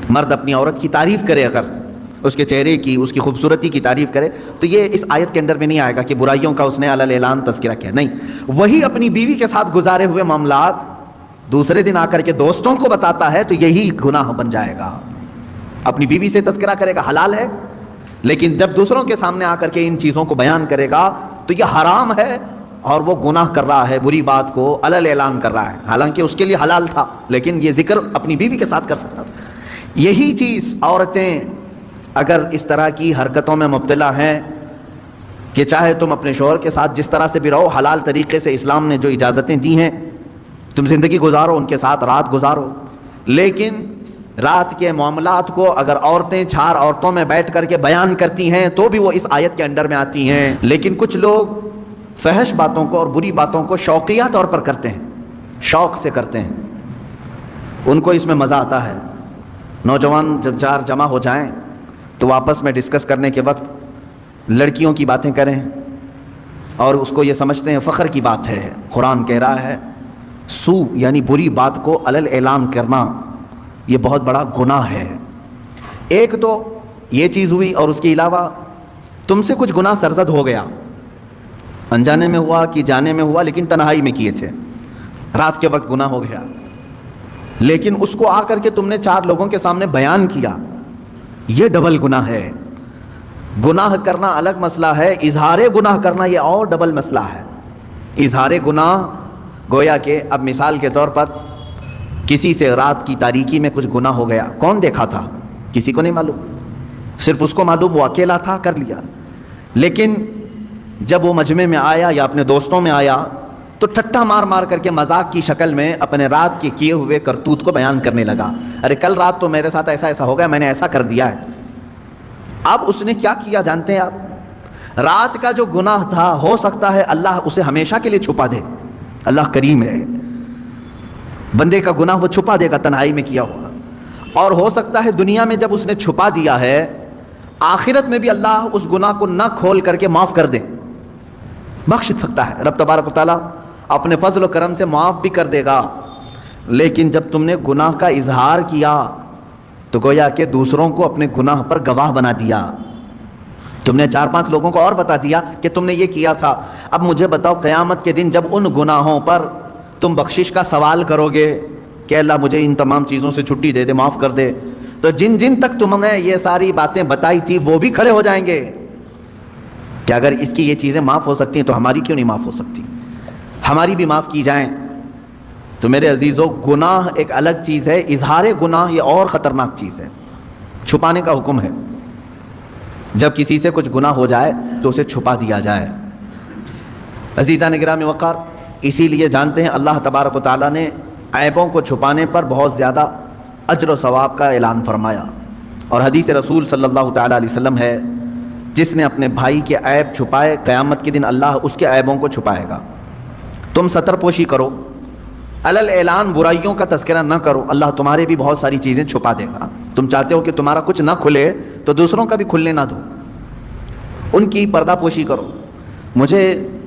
مرد اپنی عورت کی تعریف کرے، اگر اس کے چہرے کی، اس کی خوبصورتی کی تعریف کرے، تو یہ اس آیت کے اندر میں نہیں آئے گا کہ برائیوں کا اس نے علی الاعلان تذکرہ کیا، نہیں. وہی اپنی بیوی کے ساتھ گزارے ہوئے معاملات دوسرے دن آ کر کے دوستوں کو بتاتا ہے تو یہی گناہ بن جائے گا. اپنی بیوی سے تذکرہ کرے گا، حلال ہے، لیکن جب دوسروں کے سامنے آ کر کے ان چیزوں کو بیان کرے گا تو یہ حرام ہے اور وہ گناہ کر رہا ہے، بری بات کو علی الاعلان کر رہا ہے، حالانکہ اس کے لیے حلال تھا لیکن یہ ذکر اپنی بیوی کے ساتھ کر سکتا تھا. یہی چیز عورتیں اگر اس طرح کی حرکتوں میں مبتلا ہیں کہ چاہے تم اپنے شوہر کے ساتھ جس طرح سے بھی رہو، حلال طریقے سے اسلام نے جو اجازتیں دی ہیں تم زندگی گزارو، ان کے ساتھ رات گزارو، لیکن رات کے معاملات کو اگر عورتیں چار عورتوں میں بیٹھ کر کے بیان کرتی ہیں تو بھی وہ اس آیت کے انڈر میں آتی ہیں. لیکن کچھ لوگ فحش باتوں کو اور بری باتوں کو شوقیہ طور پر کرتے ہیں، شوق سے کرتے ہیں، ان کو اس میں مزہ آتا ہے. نوجوان جب چار جمع ہو جائیں تو آپس میں ڈسکس کرنے کے وقت لڑکیوں کی باتیں کریں اور اس کو یہ سمجھتے ہیں فخر کی بات ہے. قرآن کہہ رہا ہے سو یعنی بری بات کو علی الاعلان کرنا یہ بہت بڑا گناہ ہے. ایک تو یہ چیز ہوئی، اور اس کے علاوہ تم سے کچھ گناہ سرزد ہو گیا، انجانے میں ہوا کہ جانے میں ہوا، لیکن تنہائی میں کیے تھے، رات کے وقت گناہ ہو گیا، لیکن اس کو آ کر کے تم نے چار لوگوں کے سامنے بیان کیا، یہ ڈبل گناہ ہے. گناہ کرنا الگ مسئلہ ہے، اظہار گناہ کرنا یہ اور ڈبل مسئلہ ہے. اظہار گناہ گویا کہ اب مثال کے طور پر کسی سے رات کی تاریکی میں کچھ گناہ ہو گیا، کون دیکھا تھا؟ کسی کو نہیں معلوم، صرف اس کو معلوم، وہ اکیلا تھا، کر لیا. لیکن جب وہ مجمع میں آیا یا اپنے دوستوں میں آیا تو ٹھٹا مار مار کر کے مذاق کی شکل میں اپنے رات کے کیے ہوئے کرتوت کو بیان کرنے لگا. ارے کل رات تو میرے ساتھ ایسا ایسا ہو گیا، میں نے ایسا کر دیا ہے. اب اس نے کیا کیا جانتے ہیں آپ؟ رات کا جو گناہ تھا ہو سکتا ہے اللہ اسے ہمیشہ کے لیے چھپا دے، اللہ کریم ہے، بندے کا گناہ وہ چھپا دے گا تنہائی میں کیا ہوا. اور ہو سکتا ہے دنیا میں جب اس نے چھپا دیا ہے، آخرت میں بھی اللہ اس گناہ کو نہ کھول کر کے معاف کر دے، بخش سکتا ہے. رب تبارک و تعالیٰ اپنے فضل و کرم سے معاف بھی کر دے گا. لیکن جب تم نے گناہ کا اظہار کیا تو گویا کہ دوسروں کو اپنے گناہ پر گواہ بنا دیا، تم نے چار پانچ لوگوں کو اور بتا دیا کہ تم نے یہ کیا تھا. اب مجھے بتاؤ قیامت کے دن جب ان گناہوں پر تم بخشش کا سوال کرو گے کہ اللہ مجھے ان تمام چیزوں سے چھٹی دے دے، معاف کر دے، تو جن جن تک تم نے یہ ساری باتیں بتائی تھی وہ بھی کھڑے ہو جائیں گے کہ اگر اس کی یہ چیزیں معاف ہو سکتی ہیں تو ہماری کیوں نہیں معاف ہو سکتی، ہماری بھی معاف کی جائیں. تو میرے عزیزو، گناہ ایک الگ چیز ہے، اظہار گناہ یہ اور خطرناک چیز ہے. چھپانے کا حکم ہے، جب کسی سے کچھ گناہ ہو جائے تو اسے چھپا دیا جائے. عزیزان گرامی وقار، اسی لیے جانتے ہیں اللہ تبارک و تعالیٰ نے عیبوں کو چھپانے پر بہت زیادہ اجر و ثواب کا اعلان فرمایا. اور حدیث رسول صلی اللہ تعالیٰ علیہ وسلم ہے جس نے اپنے بھائی کے عیب چھپائے قیامت کے دن اللہ اس کے عیبوں کو چھپائے گا. تم ستر پوشی کرو، علی الاعلان برائیوں کا تذکرہ نہ کرو، اللہ تمہارے بھی بہت ساری چیزیں چھپا دے گا. تم چاہتے ہو کہ تمہارا کچھ نہ کھلے تو دوسروں کا بھی کھلنے نہ دو، ان کی پردہ پوشی کرو. مجھے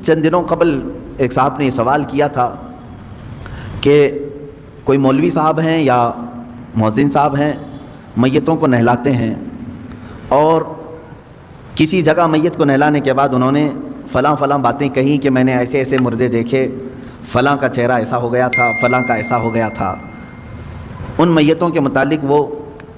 چند دنوں قبل ایک صاحب نے یہ سوال کیا تھا کہ کوئی مولوی صاحب ہیں یا مؤذن صاحب ہیں، میتوں کو نہلاتے ہیں اور کسی جگہ میت کو نہلانے کے بعد انہوں نے فلاں فلاں باتیں کہیں کہ میں نے ایسے ایسے مردے دیکھے، فلاں کا چہرہ ایسا ہو گیا تھا، فلاں کا ایسا ہو گیا تھا. ان میتوں کے متعلق وہ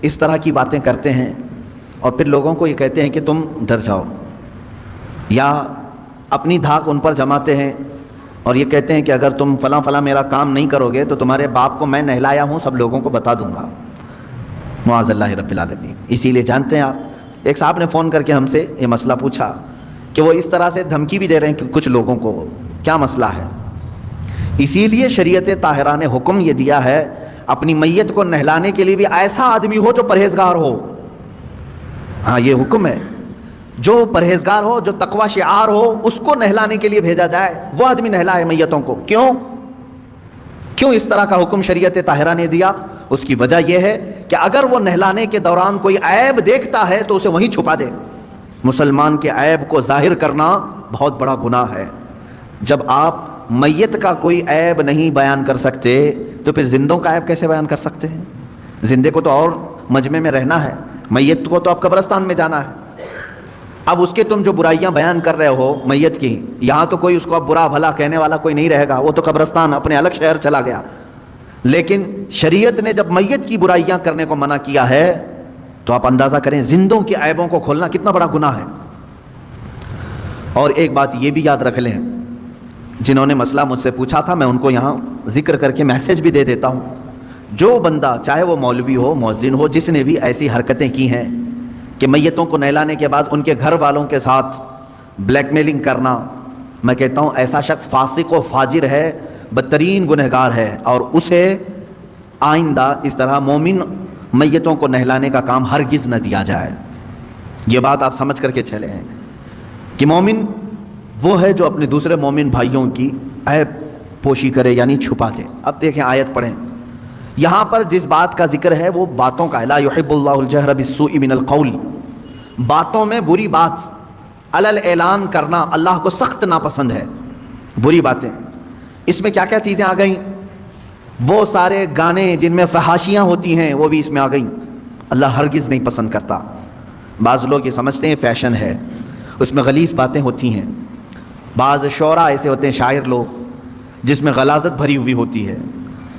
اس طرح کی باتیں کرتے ہیں اور پھر لوگوں کو یہ کہتے ہیں کہ تم ڈر جاؤ، یا اپنی دھاک ان پر جماتے ہیں اور یہ کہتے ہیں کہ اگر تم فلاں فلاں میرا کام نہیں کرو گے تو تمہارے باپ کو میں نہلایا ہوں سب لوگوں کو بتا دوں گا. معاذ اللہ رب العالمین. اسی لیے جانتے ہیں آپ، ایک صاحب نے فون کر کے ہم سے یہ مسئلہ پوچھا کہ وہ اس طرح سے دھمکی بھی دے رہے ہیں کہ کچھ لوگوں کو، کیا مسئلہ ہے؟ اسی لیے شریعت طاہرہ نے حکم یہ دیا ہے اپنی میت کو نہلانے کے لیے بھی ایسا آدمی ہو جو پرہیزگار ہو. ہاں یہ حکم ہے، جو پرہیزگار ہو، جو تقوی شعار ہو، اس کو نہلانے کے لیے بھیجا جائے، وہ آدمی نہلائے میتوں کو. کیوں اس طرح کا حکم شریعت طاہرہ نے دیا؟ اس کی وجہ یہ ہے کہ اگر وہ نہلانے کے دوران کوئی عیب دیکھتا ہے تو اسے وہیں چھپا دے. مسلمان کے عیب کو ظاہر کرنا بہت بڑا گناہ ہے. جب آپ میت کا کوئی عیب نہیں بیان کر سکتے تو پھر زندوں کا عیب کیسے بیان کر سکتے ہیں؟ زندے کو تو اور مجمع میں رہنا ہے، میت کو تو اب قبرستان میں جانا ہے۔ اب اس کے تم جو برائیاں بیان کر رہے ہو میت کی، یہاں تو کوئی اس کو اب برا بھلا کہنے والا کوئی نہیں رہے گا، وہ تو قبرستان اپنے الگ شہر چلا گیا۔ لیکن شریعت نے جب میت کی برائیاں کرنے کو منع کیا ہے تو آپ اندازہ کریں زندوں کے عیبوں کو کھولنا کتنا بڑا گناہ ہے۔ اور ایک بات یہ بھی یاد رکھ لیں، جنہوں نے مسئلہ مجھ سے پوچھا تھا میں ان کو یہاں ذکر کر کے میسج بھی دے دیتا ہوں، جو بندہ چاہے وہ مولوی ہو مؤذن ہو جس نے بھی ایسی حرکتیں کی ہیں کہ میتوں کو نہلانے کے بعد ان کے گھر والوں کے ساتھ بلیک میلنگ کرنا، میں کہتا ہوں ایسا شخص فاسق و فاجر ہے، بدترین گنہگار ہے، اور اسے آئندہ اس طرح مومن میتوں کو نہلانے کا کام ہرگز نہ دیا جائے۔ یہ بات آپ سمجھ کر کے چلے ہیں کہ مومن وہ ہے جو اپنے دوسرے مومن بھائیوں کی عیب پوشی کرے یعنی چھپا دے۔ اب دیکھیں آیت پڑھیں، یہاں پر جس بات کا ذکر ہے وہ باتوں کا، لا یحب اللہ الجہر بالسوء من القول، باتوں میں بری بات علل اعلان کرنا اللہ کو سخت ناپسند ہے، بری باتیں۔ اس میں کیا کیا چیزیں آ گئیں؟ وہ سارے گانے جن میں فحاشیاں ہوتی ہیں وہ بھی اس میں آ گئیں، اللہ ہرگز نہیں پسند کرتا۔ بعض لوگ یہ سمجھتے ہیں فیشن ہے، اس میں غلیظ باتیں ہوتی ہیں۔ بعض شعراء ایسے ہوتے ہیں، شاعر لوگ، جس میں غلاظت بھری ہوئی ہوتی ہے،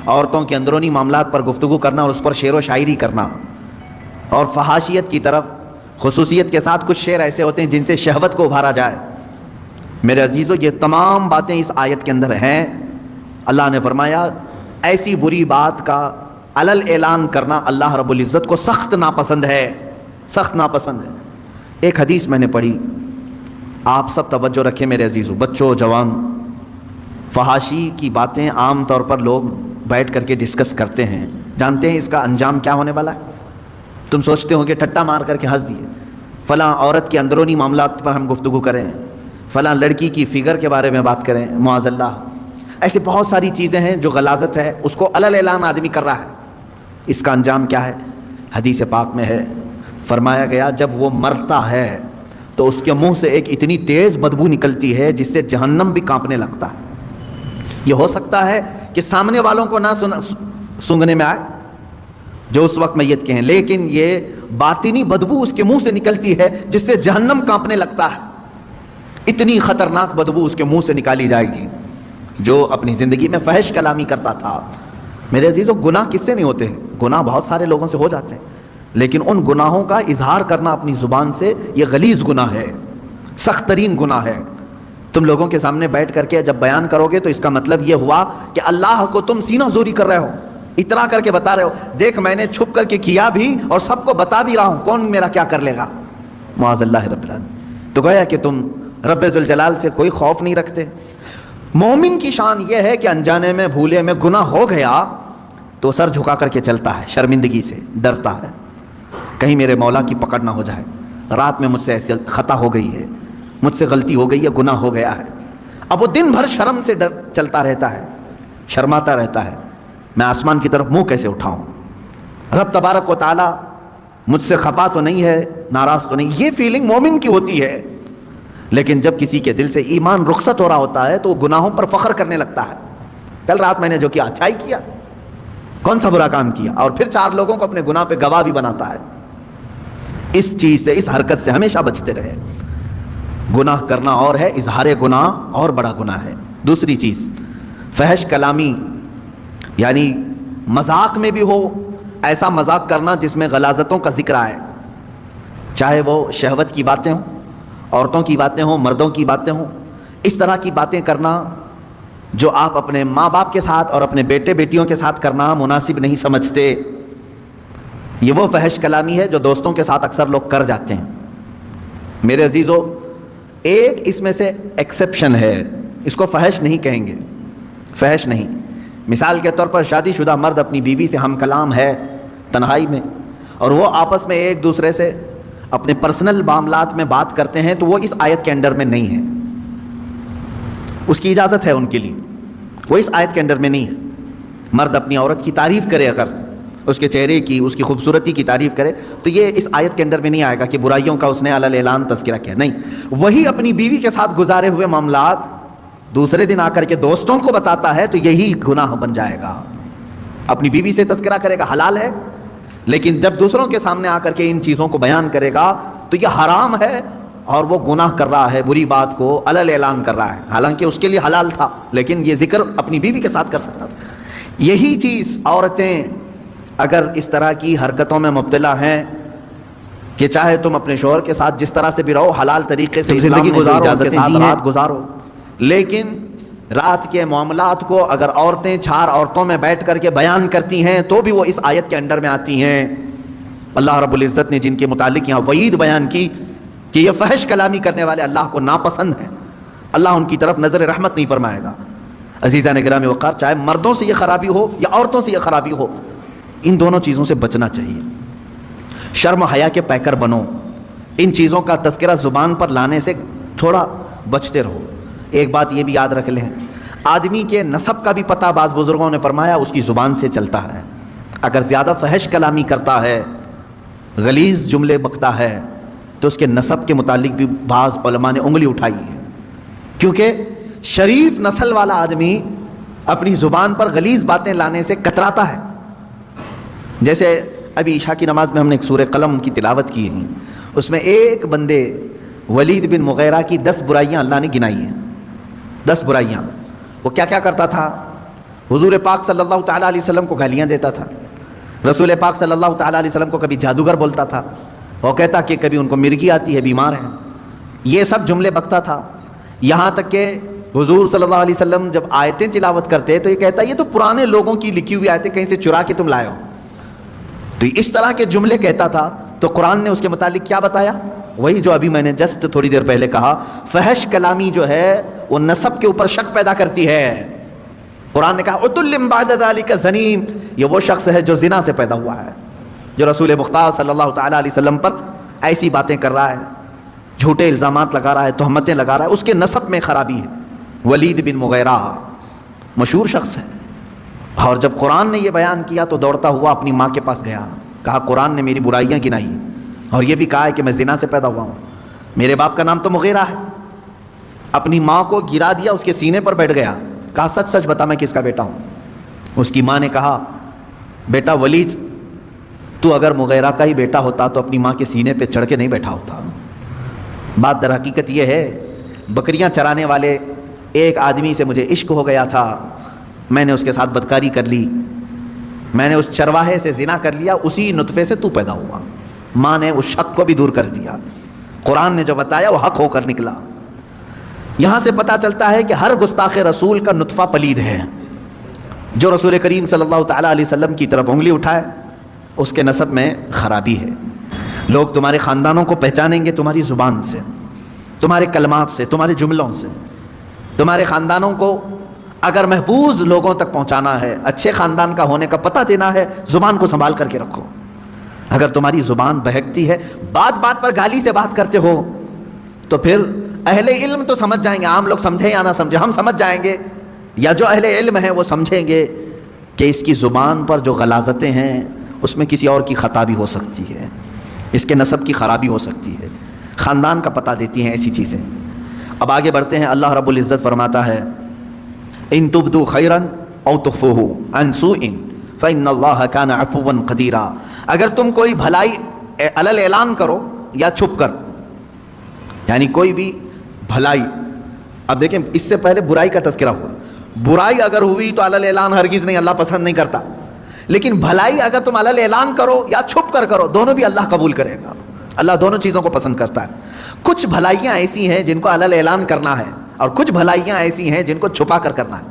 عورتوں کے اندرونی معاملات پر گفتگو کرنا اور اس پر شعر و شاعری کرنا، اور فحاشیت کی طرف خصوصیت کے ساتھ کچھ شعر ایسے ہوتے ہیں جن سے شہوت کو ابھارا جائے۔ میرے عزیزو یہ تمام باتیں اس آیت کے اندر ہیں۔ اللہ نے فرمایا ایسی بری بات کا علل اعلان کرنا اللہ رب العزت کو سخت ناپسند ہے، سخت ناپسند ہے۔ ایک حدیث میں نے پڑھی، آپ سب توجہ رکھیں میرے عزیزو، بچوں جوان، فحاشی کی باتیں عام طور پر لوگ بیٹھ کر کے ڈسکس کرتے ہیں، جانتے ہیں اس کا انجام کیا ہونے والا ہے؟ تم سوچتے ہو کہ ٹھٹا مار کر کے ہنس دیے، فلاں عورت کے اندرونی معاملات پر ہم گفتگو کریں، فلاں لڑکی کی فگر کے بارے میں بات کریں، معاذ اللہ۔ ایسے بہت ساری چیزیں ہیں جو غلاظت ہے، اس کو علل اعلان آدمی کر رہا ہے۔ اس کا انجام کیا ہے؟ حدیث پاک میں ہے، فرمایا گیا جب وہ مرتا ہے تو اس کے منہ سے ایک اتنی تیز بدبو نکلتی ہے جس سے جہنم بھی کانپنے لگتا ہے۔ یہ ہو سکتا ہے کہ سامنے والوں کو نہ سونگھنے میں آئے جو اس وقت میت کے ہیں، لیکن یہ باطنی بدبو اس کے منہ سے نکلتی ہے جس سے جہنم کانپنے لگتا ہے۔ اتنی خطرناک بدبو اس کے منہ سے نکالی جائے گی جو اپنی زندگی میں فحش کلامی کرتا تھا۔ میرے عزیزو گناہ کس سے نہیں ہوتے ہیں؟ گناہ بہت سارے لوگوں سے ہو جاتے ہیں، لیکن ان گناہوں کا اظہار کرنا اپنی زبان سے یہ غلیظ گناہ ہے، سخت ترین گناہ ہے۔ تم لوگوں کے سامنے بیٹھ کر کے جب بیان کرو گے تو اس کا مطلب یہ ہوا کہ اللہ کو تم سینہ زوری کر رہے ہو، اترا کر کے بتا رہے ہو، دیکھ میں نے چھپ کر کے کیا بھی اور سب کو بتا بھی رہا ہوں، کون میرا کیا کر لے گا، معاذ اللہ رب العالمین۔ تو گویا کہ تم رب ذوالجلال سے کوئی خوف نہیں رکھتے۔ مومن کی شان یہ ہے کہ انجانے میں بھولے میں گناہ ہو گیا تو سر جھکا کر کے چلتا ہے، شرمندگی سے ڈرتا ہے، کہیں میرے مولا کی پکڑ نہ ہو جائے، رات میں مجھ سے ایسی خطا ہو گئی ہے، مجھ سے غلطی ہو گئی ہے، گناہ ہو گیا ہے۔ اب وہ دن بھر شرم سے چلتا رہتا ہے، شرماتا رہتا ہے، میں آسمان کی طرف منہ کیسے اٹھاؤں، رب تبارک و تعالی مجھ سے خفا تو نہیں ہے، ناراض تو نہیں، یہ فیلنگ مومن کی ہوتی ہے۔ لیکن جب کسی کے دل سے ایمان رخصت ہو رہا ہوتا ہے تو وہ گناہوں پر فخر کرنے لگتا ہے، کل رات میں نے جو کیا اچھا ہی کیا، کون سا برا کام کیا، اور پھر چار لوگوں کو اپنے گناہ پہ گواہ بھی بناتا ہے۔ اس چیز سے، اس حرکت سے ہمیشہ بچتے رہے۔ گناہ کرنا اور ہے، اظہار گناہ اور بڑا گناہ ہے۔ دوسری چیز فحش کلامی، یعنی مذاق میں بھی ہو، ایسا مذاق کرنا جس میں غلاظتوں کا ذکر آئے، چاہے وہ شہوت کی باتیں ہوں، عورتوں کی باتیں ہوں، مردوں کی باتیں ہوں، اس طرح کی باتیں کرنا جو آپ اپنے ماں باپ کے ساتھ اور اپنے بیٹے بیٹیوں کے ساتھ کرنا مناسب نہیں سمجھتے، یہ وہ فحش کلامی ہے جو دوستوں کے ساتھ اکثر لوگ کر جاتے ہیں۔ میرے عزیزو ایک اس میں سے ایکسیپشن ہے، اس کو فحش نہیں کہیں گے، فحش نہیں۔ مثال کے طور پر شادی شدہ مرد اپنی بیوی سے ہم کلام ہے تنہائی میں، اور وہ آپس میں ایک دوسرے سے اپنے پرسنل معاملات میں بات کرتے ہیں، تو وہ اس آیت کے انڈر میں نہیں ہے، اس کی اجازت ہے ان کے لیے، وہ اس آیت کے انڈر میں نہیں ہے۔ مرد اپنی عورت کی تعریف کرے، اگر اس کے چہرے کی، اس کی خوبصورتی کی تعریف کرے، تو یہ اس آیت کے انڈر میں نہیں آئے گا کہ برائیوں کا اس نے علی الاعلان تذکرہ کیا، نہیں۔ وہی اپنی بیوی کے ساتھ گزارے ہوئے معاملات دوسرے دن آ کر کے دوستوں کو بتاتا ہے تو یہی گناہ بن جائے گا۔ اپنی بیوی سے تذکرہ کرے گا، حلال ہے، لیکن جب دوسروں کے سامنے آ کر کے ان چیزوں کو بیان کرے گا تو یہ حرام ہے اور وہ گناہ کر رہا ہے، بری بات کو علل اعلان کر رہا ہے، حالانکہ اس کے لیے حلال تھا لیکن یہ ذکر اپنی بیوی کے ساتھ کر سکتا تھا۔ یہی چیز عورتیں اگر اس طرح کی حرکتوں میں مبتلا ہیں کہ چاہے تم اپنے شوہر کے ساتھ جس طرح سے بھی رہو، حلال طریقے سے زندگی گزارو، ان کے ساتھ رات گزارو، لیکن رات کے معاملات کو اگر عورتیں چار عورتوں میں بیٹھ کر کے بیان کرتی ہیں تو بھی وہ اس آیت کے انڈر میں آتی ہیں۔ اللہ رب العزت نے جن کے متعلق یہاں وعید بیان کی کہ یہ فحش کلامی کرنے والے اللہ کو ناپسند ہیں، اللہ ان کی طرف نظر رحمت نہیں فرمائے گا۔ عزیزان گرامی وقار، چاہے مردوں سے یہ خرابی ہو یا عورتوں سے یہ خرابی ہو، ان دونوں چیزوں سے بچنا چاہیے۔ شرم و حیا کے پیکر بنو، ان چیزوں کا تذکرہ زبان پر لانے سے تھوڑا بچتے رہو۔ ایک بات یہ بھی یاد رکھ لیں، آدمی کے نسب کا بھی پتہ بعض بزرگوں نے فرمایا اس کی زبان سے چلتا ہے۔ اگر زیادہ فحش کلامی کرتا ہے، غلیظ جملے بکتا ہے، تو اس کے نسب کے متعلق بھی بعض علماء نے انگلی اٹھائی ہے، کیونکہ شریف نسل والا آدمی اپنی زبان پر غلیظ باتیں لانے سے کتراتا ہے۔ جیسے ابھی عشاء کی نماز میں ہم نے ایک سورہ قلم کی تلاوت کی ہے، اس میں ایک بندے ولید بن مغیرہ کی 10 برائیاں اللہ نے گنائی ہیں۔ 10 برائیاں۔ وہ کیا کیا کرتا تھا؟ حضور پاک صلی اللہ تعالیٰ علیہ وسلم کو گالیاں دیتا تھا، رسول پاک صلی اللہ تعالیٰ علیہ وسلم کو کبھی جادوگر بولتا تھا، وہ کہتا کہ کبھی ان کو مرگی آتی ہے، بیمار ہیں، یہ سب جملے بکتا تھا۔ یہاں تک کہ حضور صلی اللہ علیہ وسلم جب آیتیں تلاوت کرتے تو یہ کہتا یہ تو پرانے لوگوں کی لکھی ہوئی آیتیں کہیں سے چرا کے تم لائے ہو، تو اس طرح کے جملے کہتا تھا۔ تو قرآن نے اس کے متعلق کیا بتایا؟ وہی جو ابھی میں نے جسٹ تھوڑی دیر پہلے کہا، فحش کلامی جو ہے وہ نسب کے اوپر شک پیدا کرتی ہے۔ قرآن نے کہا عتل بعد ذلک زنیم، یہ وہ شخص ہے جو زنا سے پیدا ہوا ہے، جو رسول مختار صلی اللہ تعالیٰ علیہ وسلم پر ایسی باتیں کر رہا ہے، جھوٹے الزامات لگا رہا ہے، تہمتیں لگا رہا ہے، اس کے نسب میں خرابی ہے۔ ولید بن مغیرہ مشہور شخص ہے، اور جب قرآن نے یہ بیان کیا تو دوڑتا ہوا اپنی ماں کے پاس گیا، کہا قرآن نے میری برائیاں گنائی اور یہ بھی کہا ہے کہ میں زنا سے پیدا ہوا ہوں، میرے باپ کا نام تو مغیرہ ہے۔ اپنی ماں کو گرا دیا، اس کے سینے پر بیٹھ گیا، کہا سچ سچ بتا میں کس کا بیٹا ہوں۔ اس کی ماں نے کہا بیٹا ولید، تو اگر مغیرہ کا ہی بیٹا ہوتا تو اپنی ماں کے سینے پہ چڑھ کے نہیں بیٹھا ہوتا۔ بات در حقیقت یہ ہے، بکریاں چرانے والے ایک آدمی سے مجھے عشق ہو گیا تھا، میں نے اس کے ساتھ بدکاری کر لی، میں نے اس چرواہے سے زنا کر لیا، اسی نطفے سے تو پیدا ہوا۔ ماں نے اس شک کو بھی دور کر دیا، قرآن نے جو بتایا وہ حق ہو کر نکلا۔ یہاں سے پتہ چلتا ہے کہ ہر گستاخ رسول کا نطفہ پلید ہے، جو رسول کریم صلی اللہ تعالیٰ علیہ وسلم کی طرف انگلی اٹھائے اس کے نسب میں خرابی ہے۔ لوگ تمہارے خاندانوں کو پہچانیں گے تمہاری زبان سے، تمہارے کلمات سے، تمہارے جملوں سے۔ تمہارے خاندانوں کو اگر محفوظ لوگوں تک پہنچانا ہے، اچھے خاندان کا ہونے کا پتہ دینا ہے، زبان کو سنبھال کر کے رکھو۔ اگر تمہاری زبان بہکتی ہے، بات بات پر گالی سے بات کرتے ہو، تو پھر اہل علم تو سمجھ جائیں گے، عام لوگ سمجھیں یا نہ سمجھیں، ہم سمجھ جائیں گے، یا جو اہل علم ہیں وہ سمجھیں گے کہ اس کی زبان پر جو غلاظتیں ہیں اس میں کسی اور کی خطا بھی ہو سکتی ہے، اس کے نسب کی خرابی ہو سکتی ہے، خاندان کا پتہ دیتی ہیں ایسی چیزیں۔ اب آگے بڑھتے ہیں، اللہ رب العزت فرماتا ہے ان تبدوا خیرا او تخفوه عن سوء فإن اللہ کان عفوا قدیرا، اگر تم کوئی بھلائی علل اعلان کرو یا چھپ کر، یعنی کوئی بھی بھلائی، اب دیکھیں اس سے پہلے برائی کا تذکرہ ہوا، برائی اگر ہوئی تو علل اعلان ہرگز نہیں، اللہ پسند نہیں کرتا، لیکن بھلائی اگر تم علل اعلان کرو یا چھپ کر کرو، دونوں بھی اللہ قبول کرے گا۔ اللہ دونوں چیزوں کو پسند کرتا ہے۔ کچھ بھلائیاں ایسی ہیں جن کو علل اعلان کرنا ہے، اور کچھ بھلائیاں ایسی ہیں جن کو چھپا کر کرنا ہے۔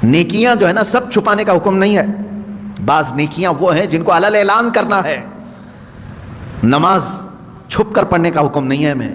نیکیاں جو ہے نا سب چھپانے کا حکم نہیں ہے، بعض نیکیاں وہ ہیں جن کو علل اعلان کرنا ہے۔ نماز چھپ کر پڑھنے کا حکم نہیں ہے ہمیں۔